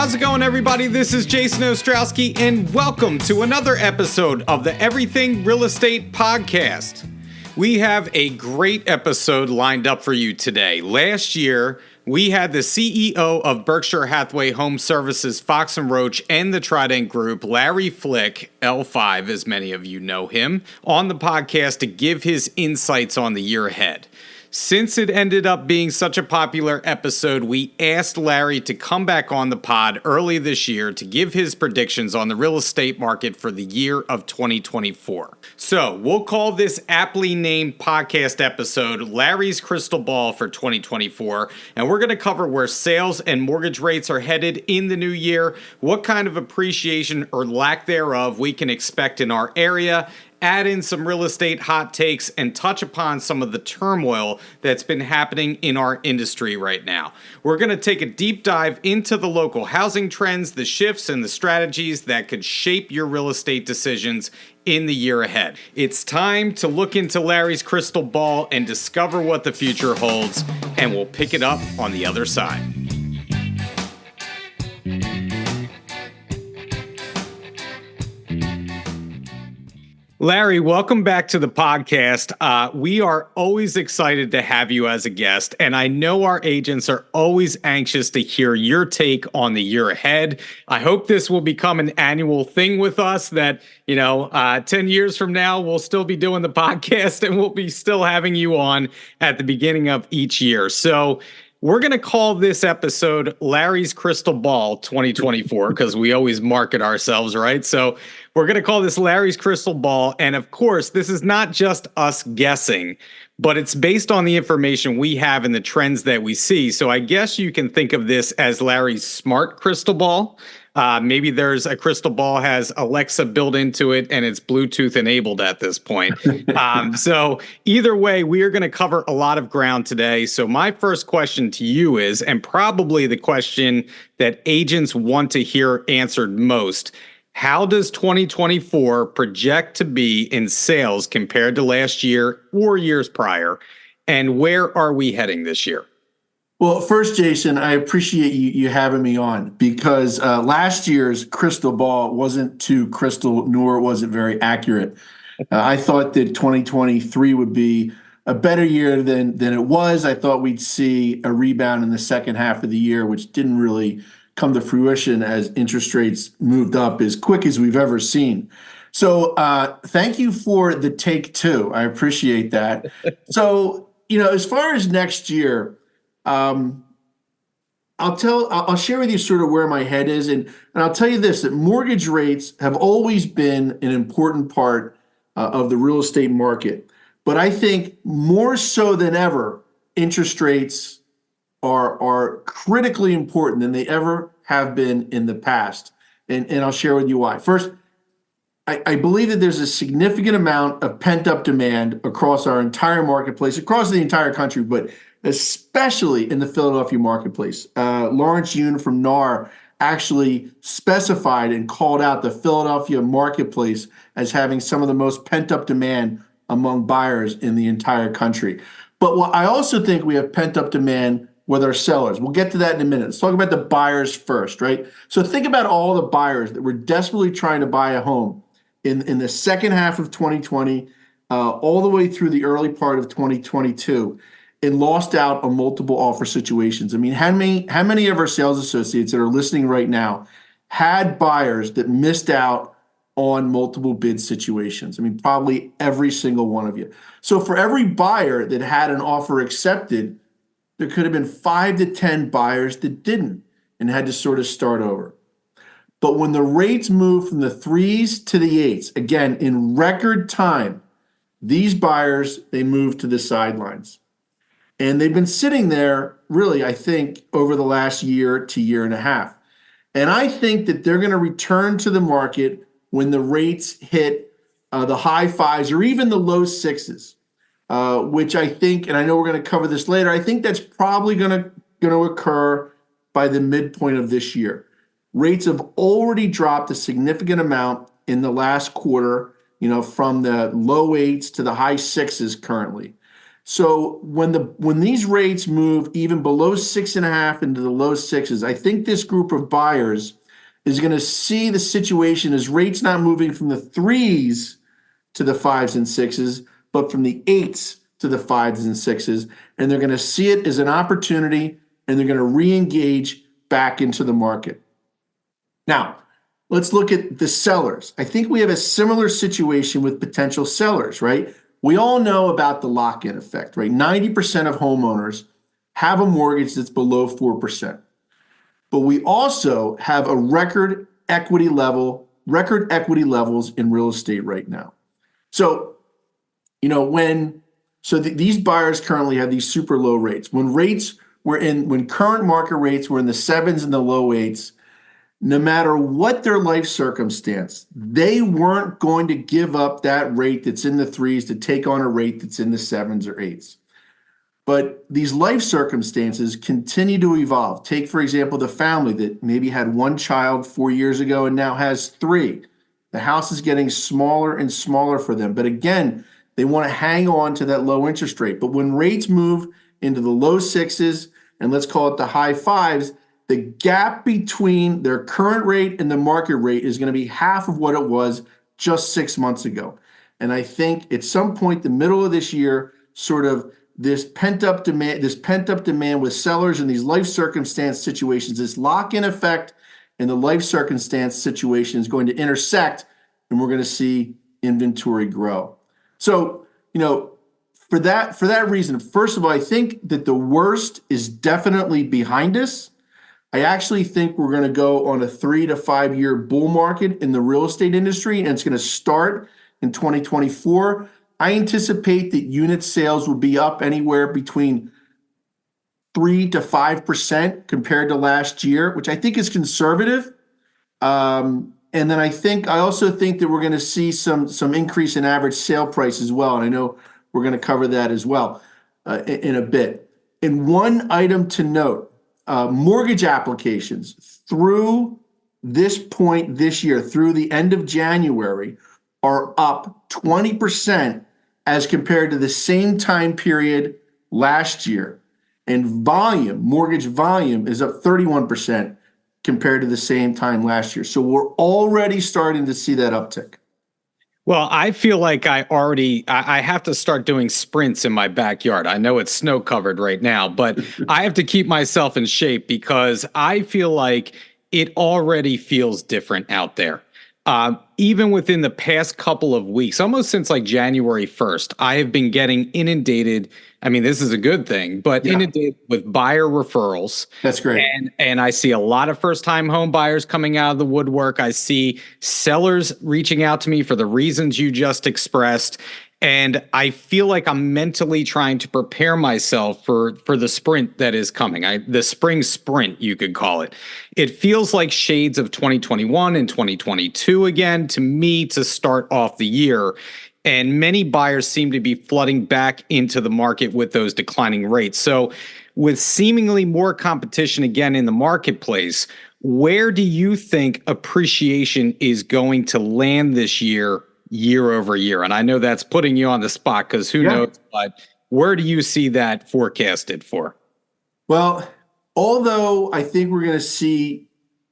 How's it going, everybody? This is Jason Ostrowski, and welcome to another episode of the Everything Real Estate Podcast. We have a great episode lined up for you today. Last year, we had the CEO of Berkshire Hathaway Home Services, Fox Roach, and the Trident Group, Larry Flick, L5, as many of you know him, on the podcast to give his insights on the year ahead. Since it ended up being such a popular episode, we asked Larry to come back on the pod early this year to give his predictions on the real estate market for the year of 2024. So we'll call this aptly named podcast episode Larry's Crystal Ball for 2024, and we're going to cover where sales and mortgage rates are headed in the new year, what kind of appreciation or lack thereof we can expect in our area, add in some real estate hot takes, and touch upon some of the turmoil that's been happening in our industry right now. We're going to take a deep dive into the local housing trends, the shifts, and the strategies that could shape your real estate decisions in the year ahead. It's time to look into Larry's crystal ball and discover what the future holds, and we'll pick it up on the other side. Larry, welcome back to the podcast. We are always excited to have you as a guest, and I know our agents are always anxious to hear your take on the year ahead. I hope this will become an annual thing with us that, 10 years from now, we'll still be doing the podcast and we'll be still having you on at the beginning of each year. So we're going to call this episode Larry's Crystal Ball 2024 because we always market ourselves, right? So we're going to call this Larry's Crystal Ball. And of course, this is not just us guessing, but it's based on the information we have and the trends that we see. So I guess you can think of this as Larry's smart crystal ball. Maybe there's a crystal ball has Alexa built into it and it's Bluetooth enabled at this point. So either way, we are going to cover a lot of ground today. So my first question to you is, and probably the question that agents want to hear answered most, how does 2024 project to be in sales compared to last year or years prior? And where are we heading this year? Well, first, Jason, I appreciate you having me on because last year's crystal ball wasn't too crystal, nor was it very accurate. I thought that 2023 would be a better year than it was. I thought we'd see a rebound in the second half of the year, which didn't really come to fruition as interest rates moved up as quick as we've ever seen. So thank you for the take two. I appreciate that. So, as far as next year, I'll share with you sort of where my head is, and I'll tell you this, that mortgage rates have always been an important part of the real estate market. But I think more so than ever, interest rates are critically important than they ever have been in the past. And I'll share with you why. First, I believe that there's a significant amount of pent-up demand across our entire marketplace, across the entire country, but especially in the Philadelphia marketplace. Lawrence Yun from NAR actually specified and called out the Philadelphia marketplace as having some of the most pent-up demand among buyers in the entire country. But I also think we have pent-up demand with our sellers. We'll get to that in a minute. Let's talk about the buyers first, right? So think about all the buyers that were desperately trying to buy a home in the second half of 2020, all the way through the early part of 2022. And lost out on multiple offer situations. I mean, how many of our sales associates that are listening right now had buyers that missed out on multiple bid situations? I mean, probably every single one of you. So for every buyer that had an offer accepted, there could have been 5 to 10 buyers that didn't and had to sort of start over. But when the rates moved from the 3s to the 8s, again, in record time, these buyers, they moved to the sidelines. And they've been sitting there, really, I think, over the last year to year and a half. And I think that they're going to return to the market when the rates hit the high 5s or even the low 6s, which I think, and I know we're going to cover this later, I think that's probably going to occur by the midpoint of this year. Rates have already dropped a significant amount in the last quarter, from the low 8s to the high 6s currently. So when these rates move even below 6.5 into the low sixes, I think this group of buyers is going to see the situation as rates not moving from the threes to the fives and sixes, but from the eights to the fives and sixes. And they're going to see it as an opportunity, and they're going to re-engage back into the market. Now, let's look at the sellers. I think we have a similar situation with potential sellers, right? We all know about the lock-in effect, right? 90% of homeowners have a mortgage that's below 4%. But we also have a record equity levels in real estate right now. So, these buyers currently have these super low rates. When current market rates were in the sevens and the low eights, no matter what their life circumstance, they weren't going to give up that rate that's in the threes to take on a rate that's in the sevens or eights. But these life circumstances continue to evolve. Take, for example, the family that maybe had one child 4 years ago and now has three. The house is getting smaller and smaller for them. But again, they want to hang on to that low interest rate. But when rates move into the low sixes, and let's call it the high fives, the gap between their current rate and the market rate is going to be half of what it was just 6 months ago. And I think at some point, the middle of this year, sort of this pent-up demand with sellers in these life circumstance situations, this lock-in effect and the life circumstance situation is going to intersect, and we're going to see inventory grow. So, for that reason, first of all, I think that the worst is definitely behind us. I actually think we're going to go on a 3 to 5 year bull market in the real estate industry, and it's going to start in 2024. I anticipate that unit sales will be up anywhere between 3 to 5% compared to last year, which I think is conservative. And then I also think that we're going to see some increase in average sale price as well. And I know we're going to cover that as well in a bit. And one item to note, mortgage applications through this point this year, through the end of January, are up 20% as compared to the same time period last year. And mortgage volume is up 31% compared to the same time last year. So we're already starting to see that uptick. Well, I feel like I have to start doing sprints in my backyard. I know it's snow covered right now, but I have to keep myself in shape because I feel like it already feels different out there. Even within the past couple of weeks, almost since like January 1st, I have been getting inundated. I mean, this is a good thing, but inundated with buyer referrals. That's great. And I see a lot of first-time home buyers coming out of the woodwork. I see sellers reaching out to me for the reasons you just expressed. And I feel like I'm mentally trying to prepare myself for the sprint that is coming. The spring sprint, you could call it. It feels like shades of 2021 and 2022 again to me to start off the year. And many buyers seem to be flooding back into the market with those declining rates. So with seemingly more competition again in the marketplace, where do you think appreciation is going to land this year over year? And I know that's putting you on the spot because who knows, but where do you see that forecasted for? Well, although I think we're going to see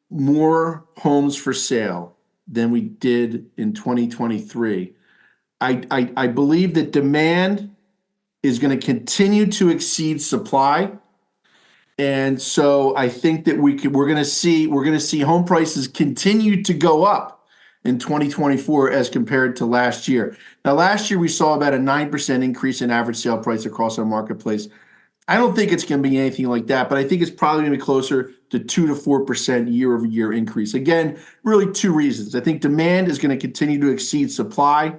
more homes for sale than we did in 2023, I believe that demand is going to continue to exceed supply. And so I think that we're going to see home prices continue to go up in 2024 as compared to last year. Now, last year we saw about a 9% increase in average sale price across our marketplace. I don't think it's going to be anything like that, but I think it's probably going to be closer to 2 to 4% year over year increase. Again, really two reasons. I think demand is going to continue to exceed supply.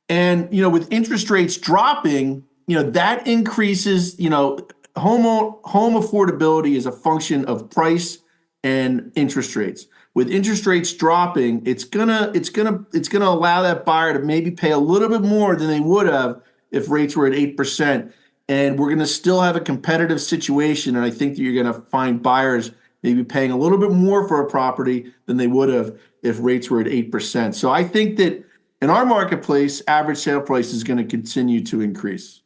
And, with interest rates dropping, that increases, home affordability is a function of price and interest rates. With interest rates dropping, it's gonna allow that buyer to maybe pay a little bit more than they would have if rates were at 8%. And we're gonna still have a competitive situation. And I think that you're gonna find buyers maybe paying a little bit more for a property than they would have if rates were at 8%. So I think that in our marketplace, average sale price is going to continue to increase.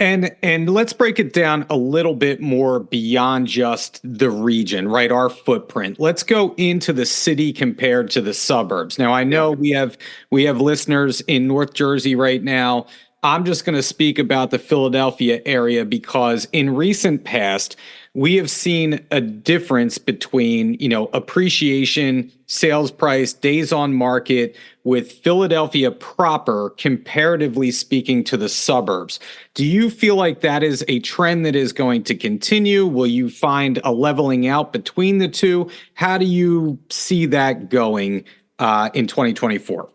And let's break it down a little bit more beyond just the region, right? Our footprint. Let's go into the city compared to the suburbs. Now, I know we have listeners in North Jersey right now. I'm just going to speak about the Philadelphia area because in recent past, we have seen a difference between, appreciation, sales price, days on market with Philadelphia proper, comparatively speaking to the suburbs. Do you feel like that is a trend that is going to continue? Will you find a leveling out between the two? How do you see that going in 2024?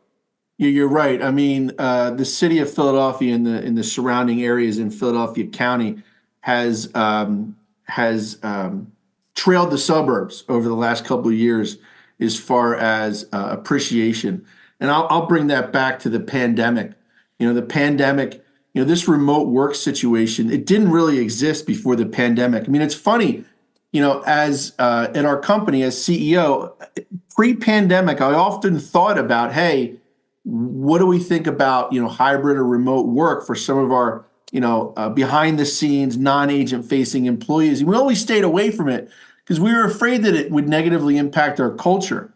You're right. I mean, the city of Philadelphia and the surrounding areas in Philadelphia County has trailed the suburbs over the last couple of years as far as appreciation. And I'll bring that back to the pandemic. The pandemic, this remote work situation, it didn't really exist before the pandemic. I mean, it's funny, as at our company as CEO, pre-pandemic, I often thought about, hey, what do we think about, hybrid or remote work for some of our, behind the scenes, non-agent facing employees? And we always stayed away from it because we were afraid that it would negatively impact our culture.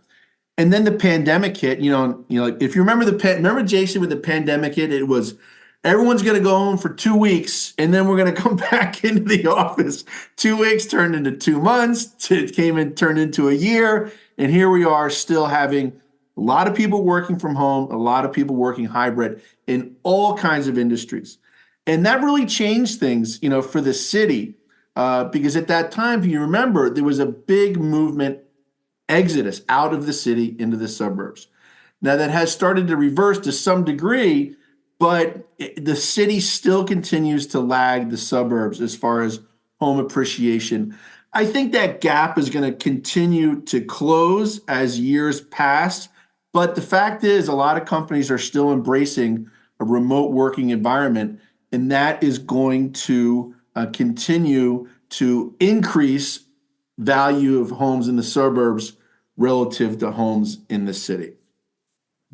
And then the pandemic hit, if you remember remember Jason, when the pandemic hit, it was everyone's going to go home for 2 weeks and then we're going to come back into the office. 2 weeks turned into 2 months, turned into a year. And here we are still having a lot of people working from home, a lot of people working hybrid in all kinds of industries. And that really changed things, for the city, because at that time, if you remember, there was a big movement exodus out of the city into the suburbs. Now that has started to reverse to some degree, but the city still continues to lag the suburbs as far as home appreciation. I think that gap is going to continue to close as years pass. But the fact is, a lot of companies are still embracing a remote working environment, and that is going to continue to increase value of homes in the suburbs relative to homes in the city.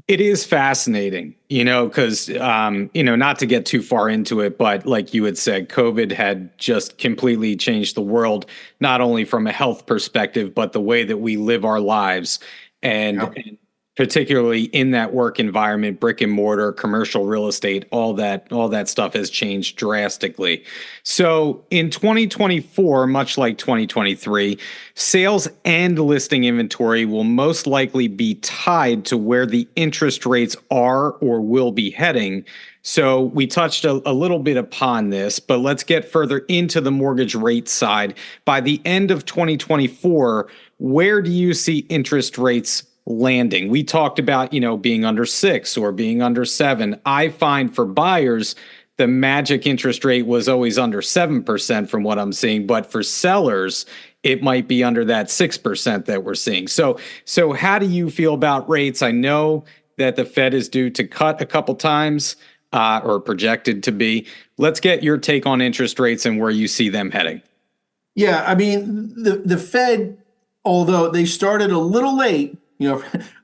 It is fascinating, because, not to get too far into it, but like you had said, COVID had just completely changed the world, not only from a health perspective, but the way that we live our lives. And particularly in that work environment, brick and mortar, commercial real estate, all that stuff has changed drastically. So in 2024, much like 2023, sales and listing inventory will most likely be tied to where the interest rates are or will be heading. So we touched a little bit upon this, but let's get further into the mortgage rate side. By the end of 2024, where do you see interest rates landing? We talked about, being under 6 or being under 7. I find for buyers, the magic interest rate was always under 7% from what I'm seeing. But for sellers, it might be under that 6% that we're seeing. So how do you feel about rates? I know that the Fed is due to cut a couple times or projected to be. Let's get your take on interest rates and where you see them heading. Yeah, I mean, the Fed, although they started a little late,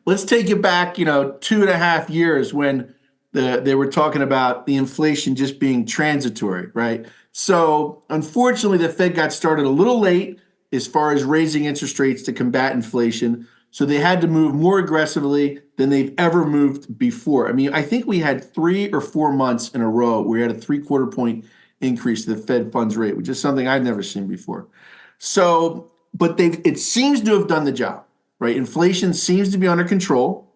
let's take it back, 2.5 years when they were talking about the inflation just being transitory, right? So unfortunately, the Fed got started a little late as far as raising interest rates to combat inflation. So they had to move more aggressively than they've ever moved before. I mean, I think we had 3 or 4 months in a row where we had a 3/4 point increase to the Fed funds rate, which is something I've never seen before. So, but it seems to have done the job. Right? Inflation seems to be under control.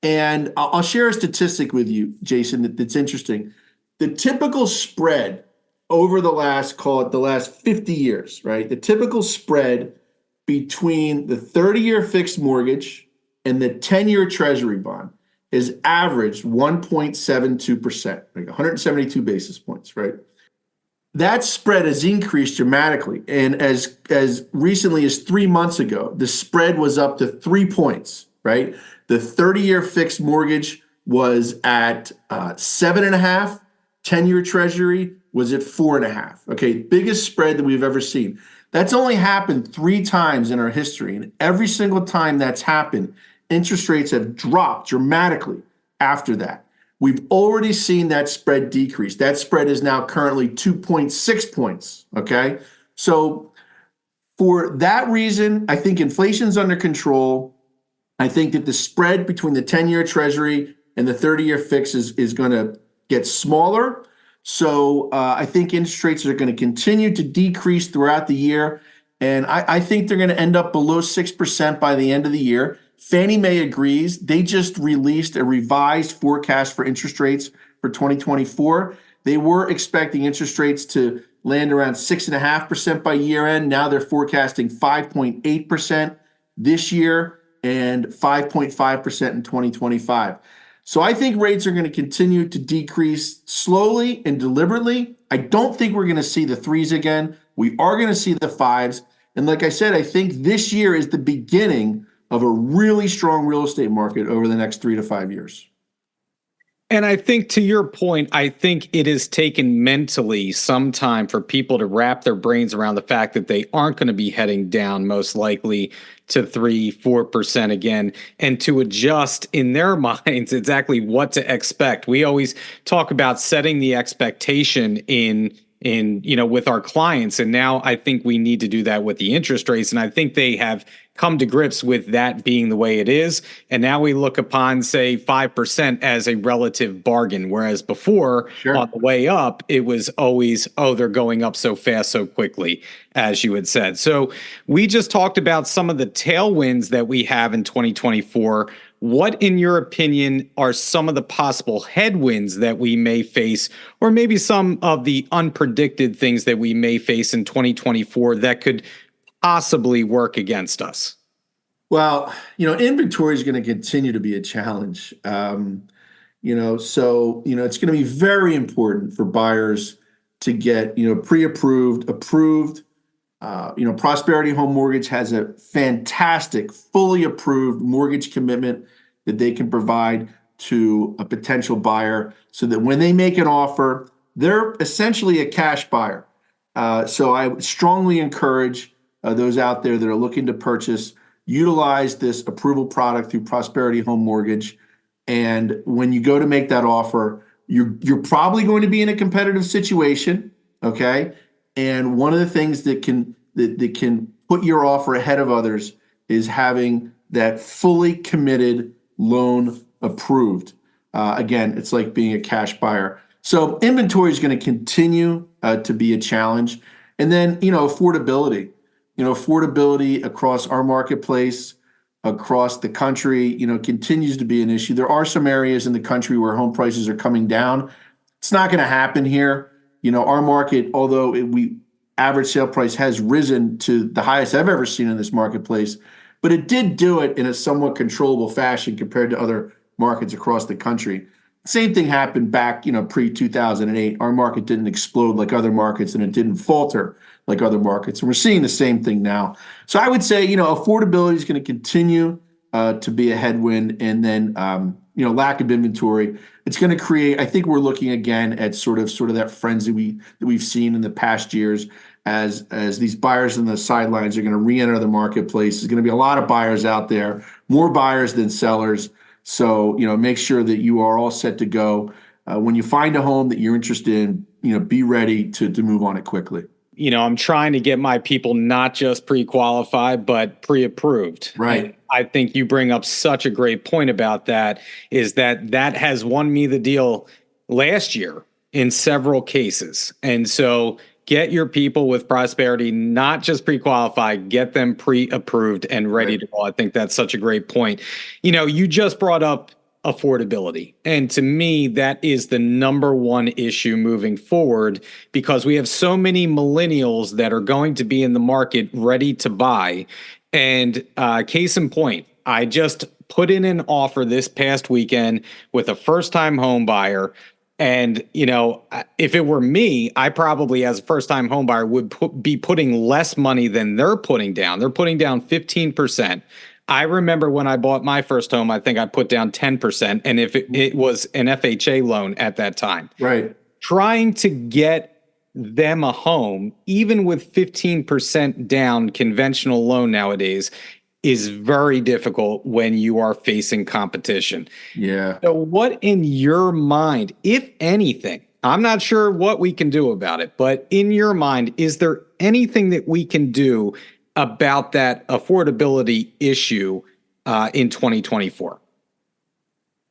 And I'll share a statistic with you, Jason, that's interesting. The typical spread over the last 50 years, right? The typical spread between the 30-year fixed mortgage and the 10-year treasury bond is averaged 1.72%, like 172 basis points, right? That spread has increased dramatically. And as recently as 3 months ago, the spread was up to 3 points, right? The 30-year fixed mortgage was at 7.5. 10-year treasury was at 4.5. Okay, biggest spread that we've ever seen. That's only happened 3 times in our history. And every single time that's happened, interest rates have dropped dramatically after that, We've already seen that spread decrease. That spread is now currently 2.6 points. Okay. So for that reason, I think inflation's under control. I think that the spread between the 10-year Treasury and the 30-year fix is going to get smaller. So I think interest rates are going to continue to decrease throughout the year. And I think they're going to end up below 6% by the end of the year. Fannie Mae agrees. They just released a revised forecast for interest rates for 2024. They were expecting interest rates to land around 6.5% by year end. Now they're forecasting 5.8% this year and 5.5% in 2025. So I think rates are going to continue to decrease slowly and deliberately. I don't think we're going to see the threes again. We are going to see the fives. And like I said, I think this year is the beginning of a really strong real estate market over the next 3 to 5 years. And I think to your point, I think it has taken mentally some time for people to wrap their brains around the fact that they aren't going to be heading down most likely to 3-4% again, and to adjust in their minds exactly what to expect. We always talk about setting the expectation in with our clients, and now I think we need to do that with the interest rates, and I think they have come to grips with that being the way it is. And now we look upon, say, 5% as a relative bargain, whereas before, on the way up, it was always, they're going up so fast, so quickly, as you had said. So we just talked about some of the tailwinds that we have in 2024. What, in your opinion, are some of the possible headwinds that we may face, or maybe some of the unpredicted things that we may face in 2024 that could possibly work against us? Well, inventory is going to continue to be a challenge. So it's going to be very important for buyers to get, pre-approved, approved. Prosperity Home Mortgage has a fantastic, fully approved mortgage commitment that they can provide to a potential buyer so that when they make an offer, they're essentially a cash buyer. So I would strongly encourage those out there that are looking to purchase, utilize this approval product through Prosperity Home Mortgage. And when you go to make that offer, you're probably going to be in a competitive situation, okay? And one of the things that can put your offer ahead of others is having that fully committed loan approved. Again, it's like being a cash buyer. So inventory is going to continue to be a challenge. And then, affordability. Affordability across our marketplace, across the country, continues to be an issue. There are some areas in the country where home prices are coming down. It's not going to happen here. Our market, although average sale price has risen to the highest I've ever seen in this marketplace, but it did do it in a somewhat controllable fashion compared to other markets across the country. Same thing happened back, pre-2008. Our market didn't explode like other markets, and it didn't falter like other markets. And we're seeing the same thing now. So I would say, affordability is going to continue to be a headwind. And then, lack of inventory, it's going to create, I think we're looking again at sort of that frenzy that we've seen in the past years as these buyers on the sidelines are going to re-enter the marketplace. There's going to be a lot of buyers out there, more buyers than sellers. So, make sure that you are all set to go. When you find a home that you're interested in, be ready to move on it quickly. I'm trying to get my people not just pre-qualified, but pre-approved. Right. And I think you bring up such a great point about that, is that has won me the deal last year in several cases. And so get your people with Prosperity, not just pre-qualified, get them pre-approved and ready to go. I think that's such a great point. You just brought up affordability. And to me, that is the number one issue moving forward, because we have so many millennials that are going to be in the market ready to buy. And case in point, I just put in an offer this past weekend with a first-time home buyer. And, if it were me, I probably, as a first-time home buyer, would be putting less money than they're putting down. They're putting down 15%. I remember when I bought my first home, I think I put down 10%. And if it was an FHA loan at that time. Right. Trying to get them a home, even with 15% down conventional loan nowadays, is very difficult when you are facing competition. Yeah. So, what in your mind, if anything, I'm not sure what we can do about it, but in your mind, is there anything that we can do about that affordability issue in 2024?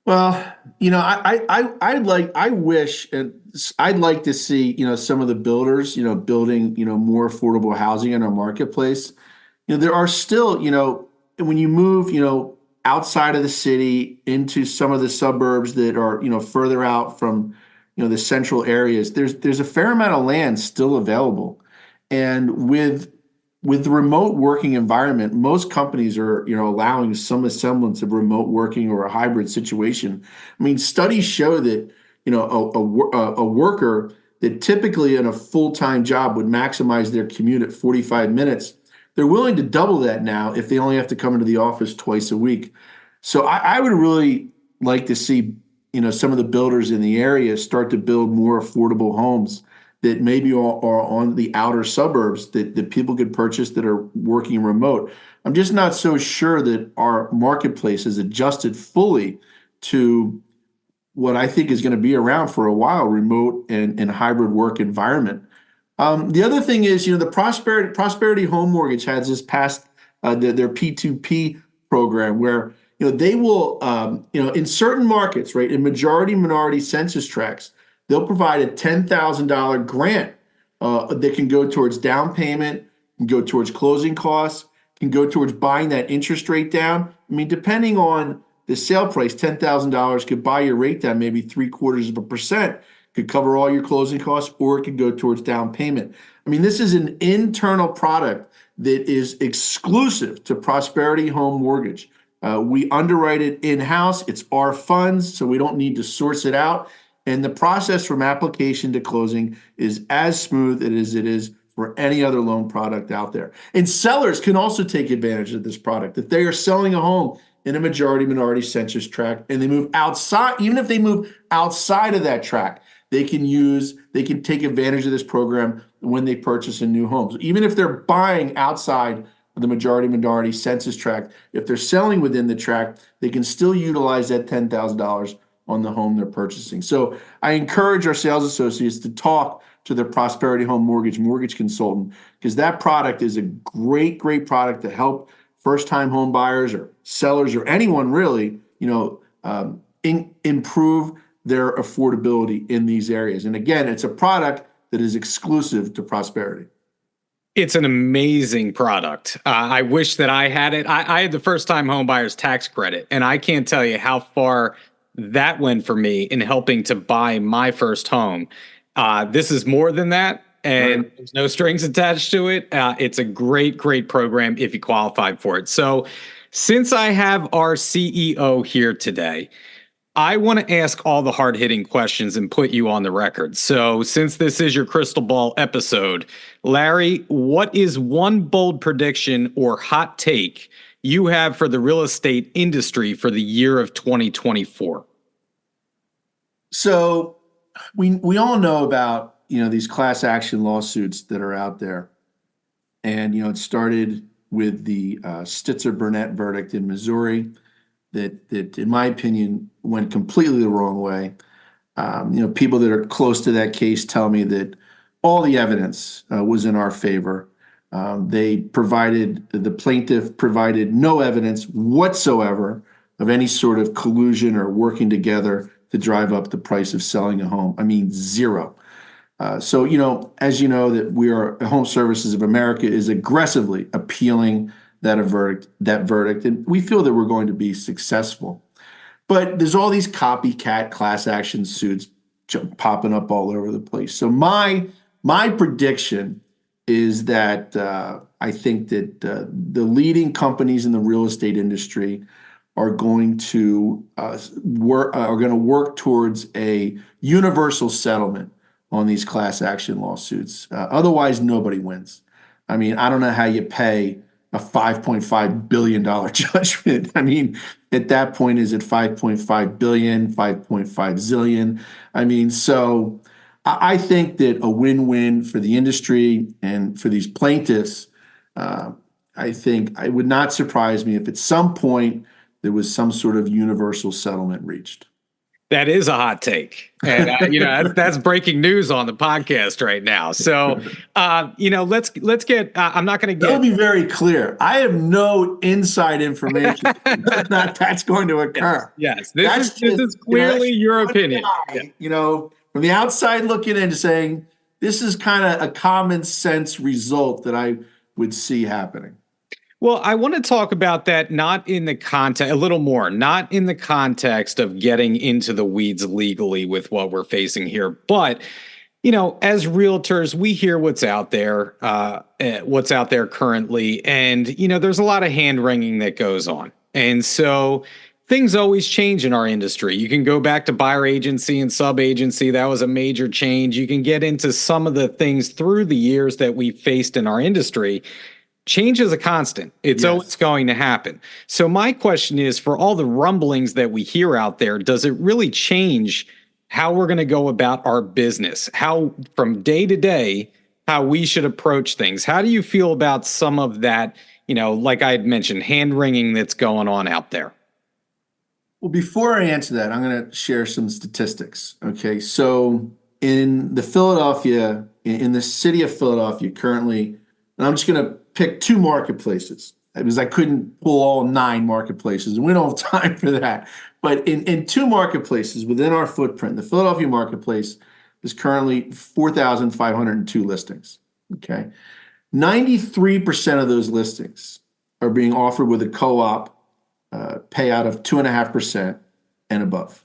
Well, I wish, and I'd like to see, some of the builders, building, more affordable housing in our marketplace. There are still, when you move, outside of the city into some of the suburbs that are, further out from, the central areas, there's a fair amount of land still available. And with the remote working environment, most companies are, allowing some semblance of remote working or a hybrid situation. I mean, studies show that, a worker that typically in a full-time job would maximize their commute at 45 minutes, they're willing to double that now if they only have to come into the office twice a week. So I would really like to see, some of the builders in the area start to build more affordable homes that maybe are on the outer suburbs that people could purchase that are working remote. I'm just not so sure that our marketplace is adjusted fully to what I think is going to be around for a while, remote and hybrid work environment. The other thing is, the Prosperity Home Mortgage has this past their P2P program where they will in certain markets, right, in majority minority census tracts, they'll provide a $10,000 grant that can go towards down payment, can go towards closing costs, can go towards buying that interest rate down. I mean, depending on the sale price, $10,000 could buy your rate down maybe 0.75%, could cover all your closing costs, or it could go towards down payment. I mean, this is an internal product that is exclusive to Prosperity Home Mortgage. We underwrite it in-house. It's our funds, so we don't need to source it out. And the process from application to closing is as smooth as it is for any other loan product out there. And sellers can also take advantage of this product. If they are selling a home in a majority minority census tract and they move outside, even if they move outside of that tract, they can take advantage of this program when they purchase a new home. So even if they're buying outside of the majority minority census tract, if they're selling within the tract, they can still utilize that $10,000 on the home they're purchasing. So I encourage our sales associates to talk to their Prosperity Home mortgage consultant, because that product is a great product to help first-time home buyers or sellers or anyone really, improve their affordability in these areas. And again, it's a product that is exclusive to Prosperity. It's an amazing product. I wish that I had it. I had the first-time home buyer's tax credit, and I can't tell you how far that went for me in helping to buy my first home. This is more than that, and there's no strings attached to it. It's a great program if you qualify for it. So since I have our CEO here today, I want to ask all the hard-hitting questions and put you on the record. So since this is your crystal ball episode, Larry, what is one bold prediction or hot take you have for the real estate industry for the year of 2024? So we all know about, these class action lawsuits that are out there. And, it started with the Stitzer-Burnett verdict in Missouri that, in my opinion, went completely the wrong way. People that are close to that case tell me that all the evidence was in our favor. The plaintiff provided no evidence whatsoever of any sort of collusion or working together to drive up the price of selling a home. I mean, zero. So, as you know, that Home Services of America is aggressively appealing that verdict, and we feel that we're going to be successful. But there's all these copycat class action suits popping up all over the place. So my prediction is that I think that the leading companies in the real estate industry are going to work towards a universal settlement on these class action lawsuits. Otherwise, nobody wins. I mean, I don't know how you pay a $5.5 billion judgment. I mean, at that point, is it 5.5 billion, 5.5 zillion? I mean, so I think that a win-win for the industry and for these plaintiffs I think it would not surprise me if at some point there was some sort of universal settlement reached. That is a hot take, and that's breaking news on the podcast right now. So, let's get. I'm not going to Let get. me be very clear. I have no inside information whether or not that's going to occur. Yes. That's This is clearly your one opinion. guy, from the outside looking in, saying this is kind of a common sense result that I would see happening. Well, I want to talk about that not in the context, a little more, not in the context of getting into the weeds legally with what we're facing here, but as realtors, we hear what's out there currently, and there's a lot of hand wringing that goes on, and so things always change in our industry. You can go back to buyer agency and sub agency; that was a major change. You can get into some of the things through the years that we faced in our industry. Change is a constant. It's always going to happen. So my question is, for all the rumblings that we hear out there, does it really change how we're going to go about our business? How, from day to day, how we should approach things? How do you feel about some of that, like I had mentioned, hand-wringing that's going on out there? Well, before I answer that, I'm going to share some statistics. Okay. So in the city of Philadelphia currently, and I'm just going to pick two marketplaces because I couldn't pull all 9 marketplaces, and we don't have time for that. But in 2 marketplaces within our footprint, the Philadelphia marketplace is currently 4,502 listings. Okay. 93% of those listings are being offered with a co-op payout of 2.5% and above.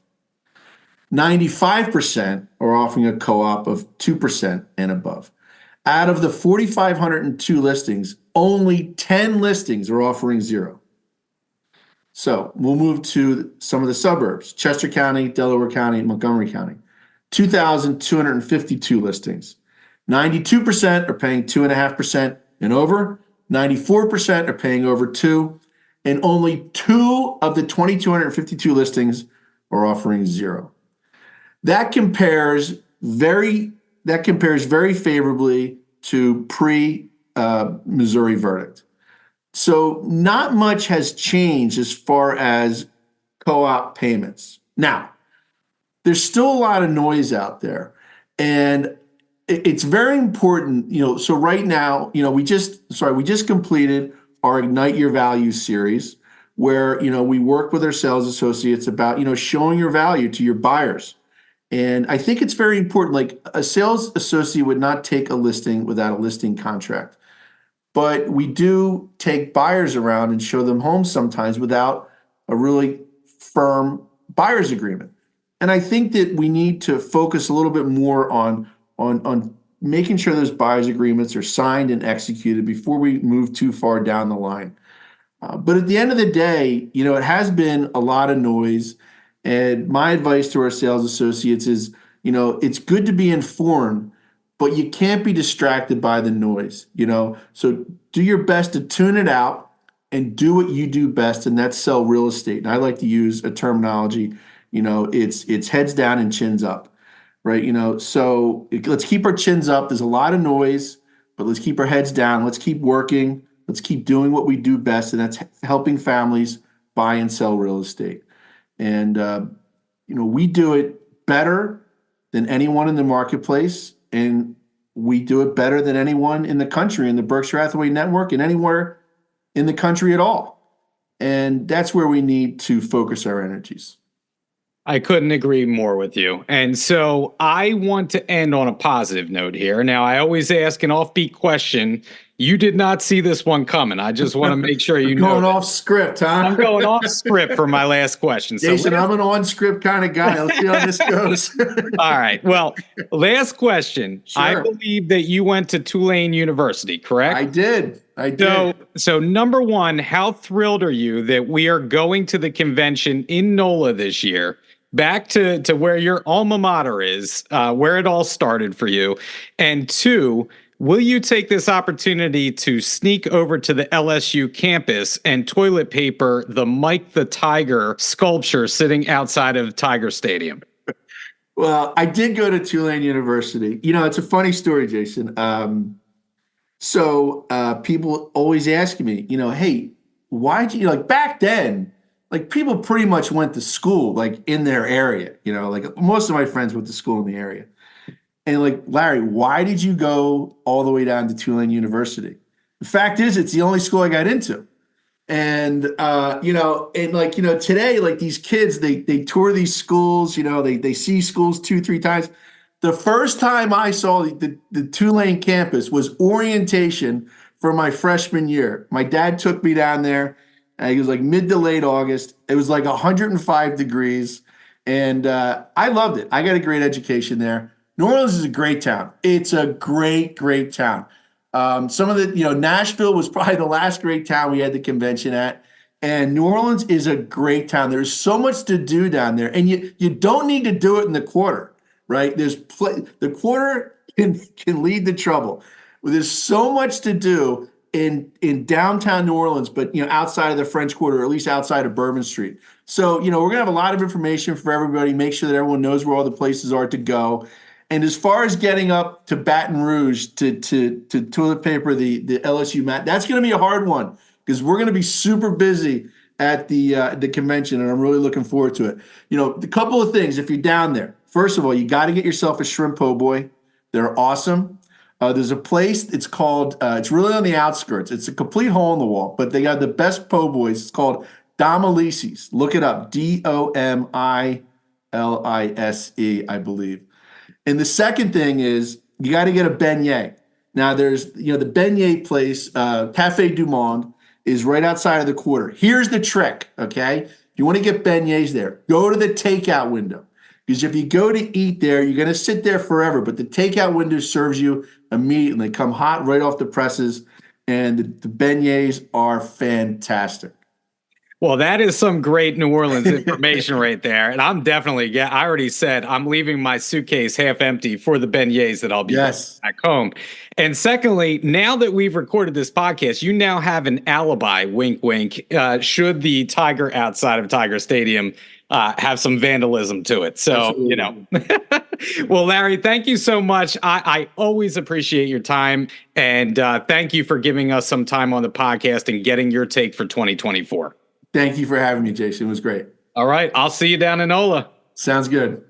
95% are offering a co-op of 2% and above. Out of the 4,502 listings, only 10 listings are offering 0. So we'll move to some of the suburbs: Chester County, Delaware County, Montgomery County. 2,252 listings. 92% are paying 2.5% and over. 94% are paying over 2. And only 2 of the 2,252 listings are offering 0. That compares very favorably to pre-Missouri verdict. So not much has changed as far as co-op payments. Now, there's still a lot of noise out there, and it's very important. So right now, we just completed our Ignite Your Value series, where we work with our sales associates about showing your value to your buyers. And I think it's very important. Like, a sales associate would not take a listing without a listing contract. But we do take buyers around and show them homes sometimes without a really firm buyer's agreement. And I think that we need to focus a little bit more on making sure those buyer's agreements are signed and executed before we move too far down the line. But at the end of the day, it has been a lot of noise. And my advice to our sales associates is, it's good to be informed, but you can't be distracted by the noise, So do your best to tune it out and do what you do best, and that's sell real estate. And I like to use a terminology, it's heads down and chins up, right? So let's keep our chins up. There's a lot of noise, but let's keep our heads down. Let's keep working. Let's keep doing what we do best, and that's helping families buy and sell real estate. And, we do it better than anyone in the marketplace, and we do it better than anyone in the country, in the Berkshire Hathaway network, and anywhere in the country at all. And that's where we need to focus our energies. I couldn't agree more with you. And so I want to end on a positive note here. Now, I always ask an offbeat question. You did not see this one coming. I just want to make sure you know. Going off script, huh? I'm going off script for my last question. Jason, I'm an on-script kind of guy. Let's see how this goes. All right. Well, last question. Sure. I believe that you went to Tulane University, correct? I did. So number one, how thrilled are you that we are going to the convention in NOLA this year? Back to where your alma mater is, where it all started for you. And 2, will you take this opportunity to sneak over to the LSU campus and toilet paper the Mike the Tiger sculpture sitting outside of Tiger Stadium? Well, I did go to Tulane University. It's a funny story, Jason. So people always ask me, hey, why'd you like back then? Like people pretty much went to school like in their area, like most of my friends went to school in the area. And like, Larry, why did you go all the way down to Tulane University? The fact is, it's the only school I got into. And today, like these kids, they tour these schools, they see schools two, three times. The first time I saw the Tulane campus was orientation for my freshman year. My dad took me down there. It was like mid to late August. It was like 105 degrees. And I loved it. I got a great education there. New Orleans is a great town. It's a great, great town. Some of the, Nashville was probably the last great town we had the convention at. And New Orleans is a great town. There's so much to do down there. And you don't need to do it in the quarter, right? The quarter can lead to trouble. There's so much to do in downtown New Orleans, but outside of the French Quarter, or at least outside of Bourbon Street. So, we're gonna have a lot of information for everybody, make sure that everyone knows where all the places are to go. And as far as getting up to Baton Rouge to toilet paper the LSU mat, that's going to be a hard one because we're going to be super busy at the convention, and I'm really looking forward to it. A couple of things if you're down there. First of all, you got to get yourself a shrimp po' boy. They're awesome. There's a place. It's called. It's really on the outskirts. It's a complete hole in the wall, but they got the best po' boys. It's called Domilise's. Look it up. Domilise, I believe. And the second thing is you got to get a beignet. Now there's the beignet place, Cafe Du Monde, is right outside of the quarter. Here's the trick, okay? If you want to get beignets there, go to the takeout window. Because if you go to eat there, you're going to sit there forever. But the takeout window serves you immediately. They come hot right off the presses, and the beignets are fantastic. Well, that is some great New Orleans information right there. And I'm definitely, I already said I'm leaving my suitcase half empty for the beignets that I'll be back home. And secondly, now that we've recorded this podcast, you now have an alibi, wink, wink, should the Tiger outside of Tiger Stadium have some vandalism to it. So, well, Larry, thank you so much. I always appreciate your time. And thank you for giving us some time on the podcast and getting your take for 2024. Thank you for having me, Jason. It was great. All right. I'll see you down in Ola. Sounds good.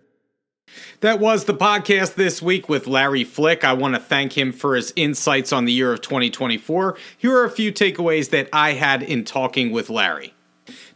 That was the podcast this week with Larry Flick. I want to thank him for his insights on the year of 2024. Here are a few takeaways that I had in talking with Larry.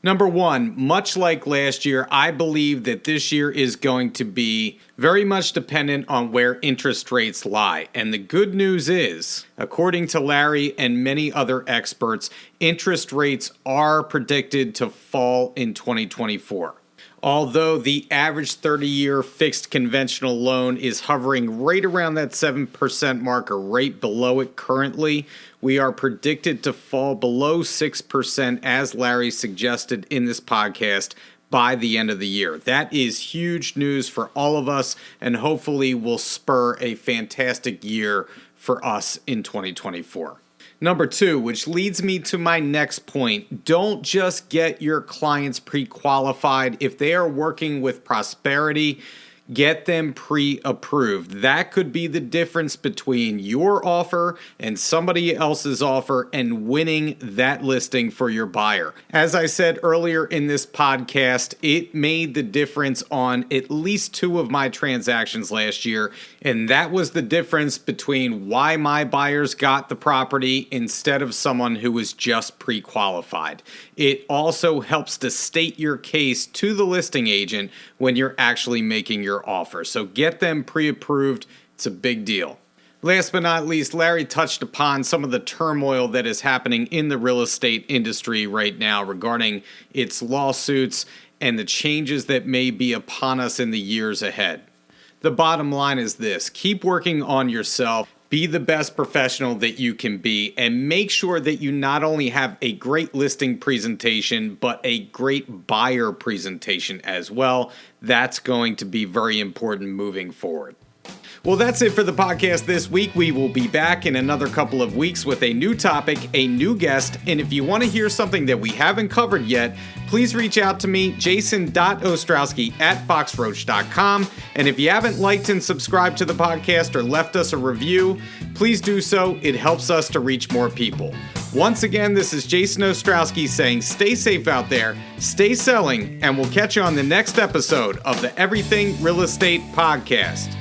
Number one, much like last year, I believe that this year is going to be very much dependent on where interest rates lie. And the good news is, according to Larry and many other experts, interest rates are predicted to fall in 2024. Although the average 30-year fixed conventional loan is hovering right around that 7% mark or right below it currently, we are predicted to fall below 6%, as Larry suggested in this podcast, by the end of the year. That is huge news for all of us and hopefully will spur a fantastic year for us in 2024. Number two, which leads me to my next point, don't just get your clients pre-qualified. If they are working with Prosperity, get them pre-approved. That could be the difference between your offer and somebody else's offer and winning that listing for your buyer. As I said earlier in this podcast, it made the difference on at least 2 of my transactions last year, and that was the difference between why my buyers got the property instead of someone who was just pre-qualified. It also helps to state your case to the listing agent when you're actually making your offer. So get them pre-approved. It's a big deal. Last but not least, Larry touched upon some of the turmoil that is happening in the real estate industry right now regarding its lawsuits and the changes that may be upon us in the years ahead. The bottom line is this: keep working on yourself. Be the best professional that you can be, and make sure that you not only have a great listing presentation, but a great buyer presentation as well. That's going to be very important moving forward. Well, that's it for the podcast this week. We will be back in another couple of weeks with a new topic, a new guest, and if you want to hear something that we haven't covered yet, please reach out to me, jason.ostrowski@foxroach.com. And if you haven't liked and subscribed to the podcast or left us a review, please do so. It helps us to reach more people. Once again, this is Jason Ostrowski saying stay safe out there, stay selling, and we'll catch you on the next episode of the Everything Real Estate Podcast.